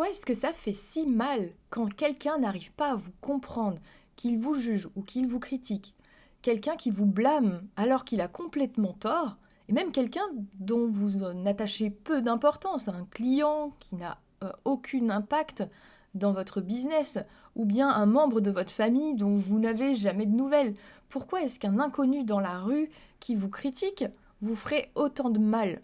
pourquoi est-ce que ça fait si mal quand quelqu'un n'arrive pas à vous comprendre, qu'il vous juge ou qu'il vous critique, quelqu'un qui vous blâme alors qu'il a complètement tort, et même quelqu'un dont vous attachez peu d'importance, un client qui n'a aucun impact dans votre business, ou bien un membre de votre famille dont vous n'avez jamais de nouvelles. Pourquoi est-ce qu'un inconnu dans la rue qui vous critique vous ferait autant de mal?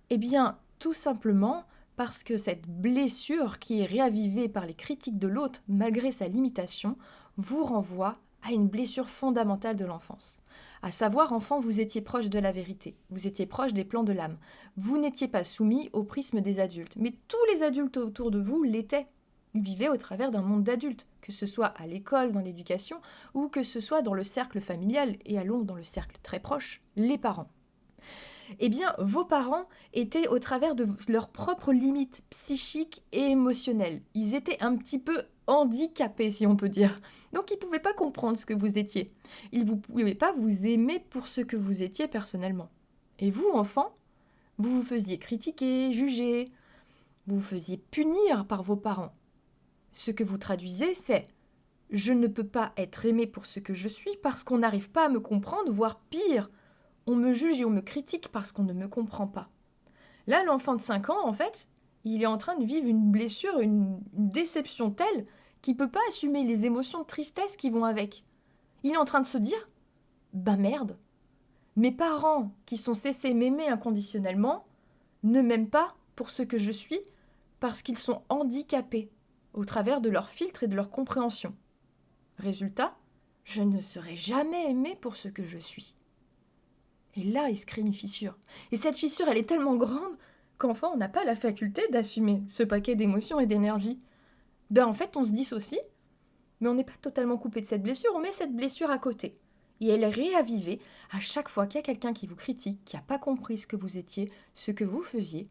Eh bien, tout simplement parce que cette blessure qui est réavivée par les critiques de l'autre, malgré sa limitation, vous renvoie à une blessure fondamentale de l'enfance. À savoir, enfant, vous étiez proche de la vérité, vous étiez proche des plans de l'âme, vous n'étiez pas soumis au prisme des adultes, mais tous les adultes autour de vous l'étaient. Ils vivaient au travers d'un monde d'adultes, que ce soit à l'école, dans l'éducation, ou que ce soit dans le cercle familial, et allons dans le cercle très proche, les parents. Eh bien, vos parents étaient au travers de leurs propres limites psychiques et émotionnelles. Ils étaient un petit peu handicapés, si on peut dire. Donc, ils ne pouvaient pas comprendre ce que vous étiez. Ils ne pouvaient pas vous aimer pour ce que vous étiez personnellement. Et vous, enfant, vous vous faisiez critiquer, juger, vous vous faisiez punir par vos parents. Ce que vous traduisez, c'est « je ne peux pas être aimé pour ce que je suis parce qu'on n'arrive pas à me comprendre, voire pire ». On me juge et on me critique parce qu'on ne me comprend pas. Là, l'enfant de 5 ans, en fait, il est en train de vivre une blessure, une déception telle qu'il ne peut pas assumer les émotions de tristesse qui vont avec. Il est en train de se dire « bah merde, mes parents qui sont censés m'aimer inconditionnellement ne m'aiment pas pour ce que je suis parce qu'ils sont handicapés au travers de leur filtre et de leur compréhension. Résultat, je ne serai jamais aimé pour ce que je suis. » Et là, il se crée une fissure. Et cette fissure, elle est tellement grande qu'enfin, on n'a pas la faculté d'assumer ce paquet d'émotions et d'énergie. En fait, on se dissocie, mais on n'est pas totalement coupé de cette blessure, on met cette blessure à côté. Et elle est réavivée à chaque fois qu'il y a quelqu'un qui vous critique, qui n'a pas compris ce que vous étiez, ce que vous faisiez.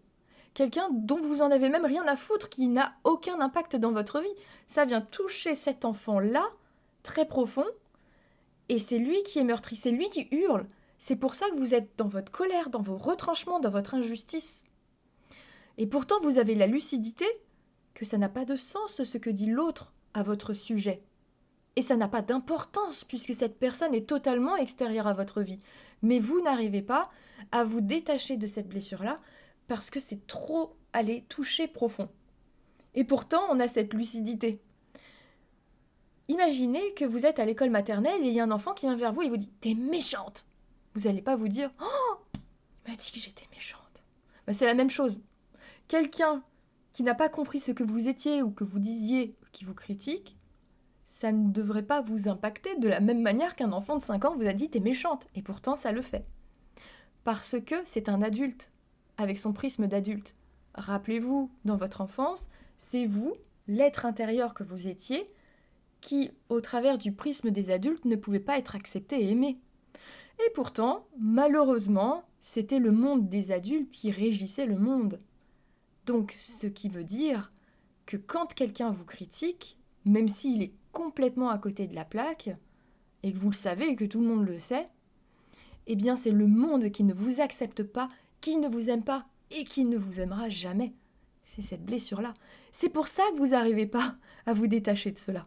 Quelqu'un dont vous en avez même rien à foutre, qui n'a aucun impact dans votre vie. Ça vient toucher cet enfant-là, très profond, et c'est lui qui est meurtri, c'est lui qui hurle. C'est pour ça que vous êtes dans votre colère, dans vos retranchements, dans votre injustice. Et pourtant, vous avez la lucidité que ça n'a pas de sens ce que dit l'autre à votre sujet. Et ça n'a pas d'importance puisque cette personne est totalement extérieure à votre vie. Mais vous n'arrivez pas à vous détacher de cette blessure-là parce que c'est trop aller toucher profond. Et pourtant, on a cette lucidité. Imaginez que vous êtes à l'école maternelle et il y a un enfant qui vient vers vous et vous dit « T'es méchante !» Vous n'allez pas vous dire « Oh, il m'a dit que j'étais méchante. » C'est la même chose. Quelqu'un qui n'a pas compris ce que vous étiez ou que vous disiez, qui vous critique, ça ne devrait pas vous impacter de la même manière qu'un enfant de 5 ans vous a dit « T'es méchante !» Et pourtant, ça le fait. Parce que c'est un adulte, avec son prisme d'adulte. Rappelez-vous, dans votre enfance, c'est vous, l'être intérieur que vous étiez, qui, au travers du prisme des adultes, ne pouvait pas être accepté et aimé. Et pourtant, malheureusement, c'était le monde des adultes qui régissait le monde. Donc, ce qui veut dire que quand quelqu'un vous critique, même s'il est complètement à côté de la plaque, et que vous le savez et que tout le monde le sait, eh bien c'est le monde qui ne vous accepte pas, qui ne vous aime pas et qui ne vous aimera jamais. C'est cette blessure-là. C'est pour ça que vous n'arrivez pas à vous détacher de cela.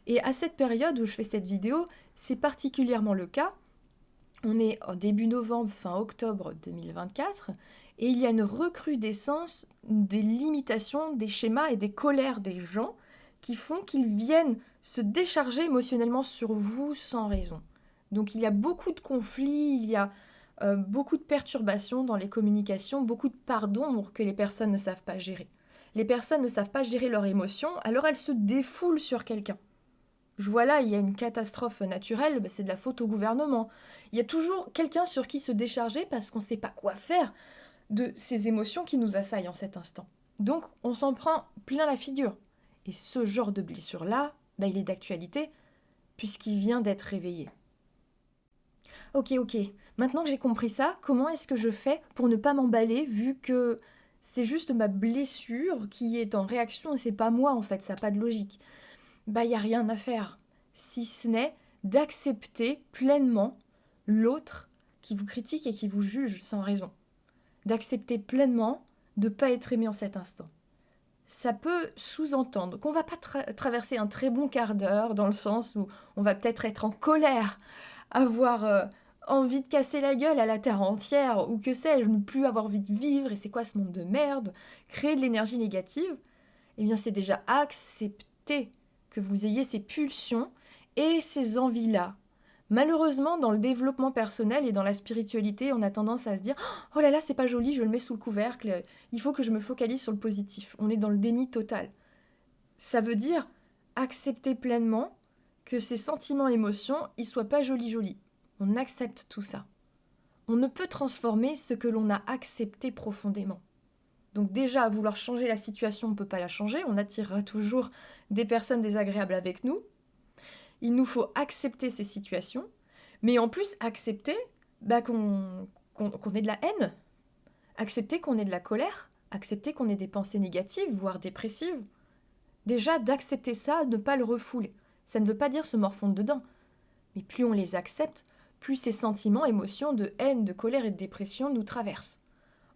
Et à cette période où je fais cette vidéo, c'est particulièrement le cas. On est en début novembre, fin octobre 2024, et il y a une recrudescence des limitations, des schémas et des colères des gens qui font qu'ils viennent se décharger émotionnellement sur vous sans raison. Donc il y a beaucoup de conflits, il y a beaucoup de perturbations dans les communications, beaucoup de parts d'ombre que les personnes ne savent pas gérer. Les personnes ne savent pas gérer leurs émotions, alors elles se défoulent sur quelqu'un. Je vois là, il y a une catastrophe naturelle, c'est de la faute au gouvernement. Il y a toujours quelqu'un sur qui se décharger parce qu'on ne sait pas quoi faire de ces émotions qui nous assaillent en cet instant. Donc, on s'en prend plein la figure. Et ce genre de blessure-là, il est d'actualité puisqu'il vient d'être réveillé. Ok, maintenant que j'ai compris ça, comment est-ce que je fais pour ne pas m'emballer vu que c'est juste ma blessure qui est en réaction et c'est pas moi en fait, ça n'a pas de logique. Il n'y a rien à faire, si ce n'est d'accepter pleinement l'autre qui vous critique et qui vous juge sans raison. D'accepter pleinement de ne pas être aimé en cet instant. ça peut sous-entendre qu'on va pas traverser un très bon quart d'heure, dans le sens où on va peut-être être en colère, avoir envie de casser la gueule à la terre entière, ou que sais-je, ne plus avoir envie de vivre, et c'est quoi ce monde de merde, créer de l'énergie négative. Eh bien, c'est déjà accepter que vous ayez ces pulsions et ces envies-là. Malheureusement, dans le développement personnel et dans la spiritualité, on a tendance à se dire « Oh là là, c'est pas joli, je le mets sous le couvercle, il faut que je me focalise sur le positif. » On est dans le déni total. Ça veut dire accepter pleinement que ces sentiments et émotions, ils soient pas jolis. On accepte tout ça. On ne peut transformer ce que l'on a accepté profondément. Donc déjà, à vouloir changer la situation, on ne peut pas la changer, on attirera toujours des personnes désagréables avec nous. Il nous faut accepter ces situations, mais en plus accepter qu'on ait de la haine, accepter qu'on ait de la colère, accepter qu'on ait des pensées négatives, voire dépressives. Déjà, d'accepter ça, ne pas le refouler. Ça ne veut pas dire se morfondre dedans. Mais plus on les accepte, plus ces sentiments, émotions de haine, de colère et de dépression nous traversent.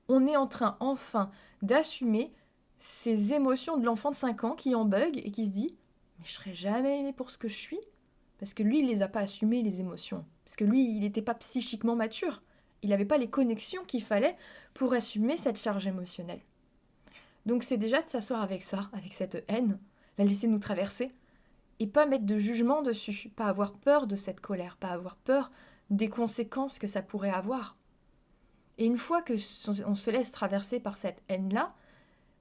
On est en train, enfin, d'assumer ces émotions de l'enfant de 5 ans qui en bug et qui se dit « Mais je serai jamais aimé pour ce que je suis ». Parce que lui, il les a pas assumées, les émotions. Parce que lui, il n'était pas psychiquement mature. Il n'avait pas les connexions qu'il fallait pour assumer cette charge émotionnelle. Donc c'est déjà de s'asseoir avec ça, avec cette haine, la laisser nous traverser, et pas mettre de jugement dessus, pas avoir peur de cette colère, pas avoir peur des conséquences que ça pourrait avoir. Et une fois que on se laisse traverser par cette haine-là,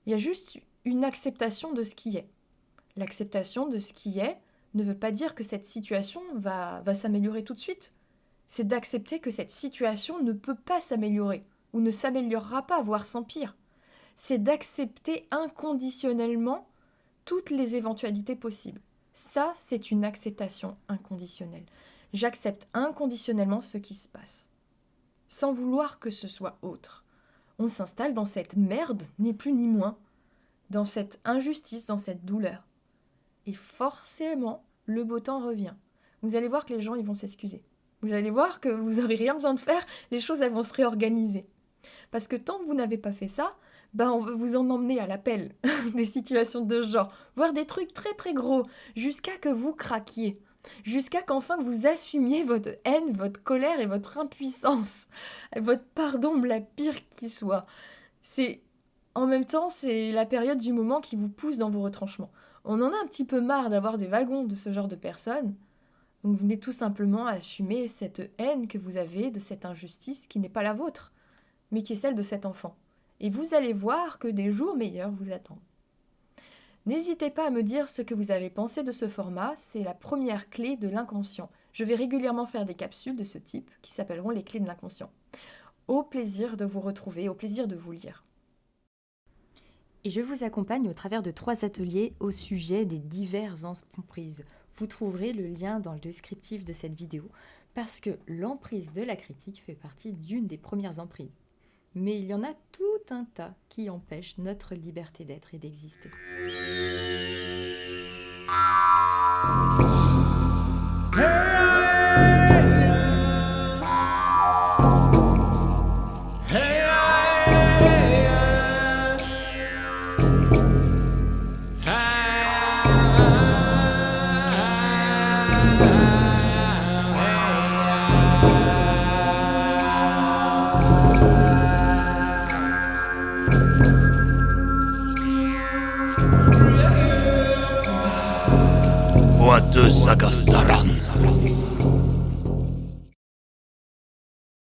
il y a juste une acceptation de ce qui est. L'acceptation de ce qui est ne veut pas dire que cette situation va s'améliorer tout de suite. C'est d'accepter que cette situation ne peut pas s'améliorer, ou ne s'améliorera pas, voire s'empire. C'est d'accepter inconditionnellement toutes les éventualités possibles. Ça, c'est une acceptation inconditionnelle. J'accepte inconditionnellement ce qui se passe, sans vouloir que ce soit autre. On s'installe dans cette merde, ni plus ni moins, dans cette injustice, dans cette douleur. Et forcément, le beau temps revient. Vous allez voir que les gens, ils vont s'excuser. Vous allez voir que vous n'aurez rien besoin de faire, les choses, elles vont se réorganiser. Parce que tant que vous n'avez pas fait ça, on va vous en emmener à l'appel des situations de ce genre, voire des trucs très très gros, jusqu'à que vous craquiez. Jusqu'à qu'enfin vous assumiez votre haine, votre colère et votre impuissance. Votre pardon, la pire qui soit. En même temps, c'est la période du moment qui vous pousse dans vos retranchements. On en a un petit peu marre d'avoir des wagons de ce genre de personnes. Donc venez tout simplement assumer cette haine que vous avez de cette injustice qui n'est pas la vôtre, mais qui est celle de cet enfant. Et vous allez voir que des jours meilleurs vous attendent. N'hésitez pas à me dire ce que vous avez pensé de ce format, c'est la première clé de l'inconscient. Je vais régulièrement faire des capsules de ce type qui s'appelleront les clés de l'inconscient. Au plaisir de vous retrouver, au plaisir de vous lire. Et je vous accompagne au travers de 3 ateliers au sujet des diverses emprises. Vous trouverez le lien dans le descriptif de cette vidéo parce que l'emprise de la critique fait partie d'une des premières emprises. Mais il y en a tout un tas qui empêchent notre liberté d'être et d'exister. What the Sagastaran?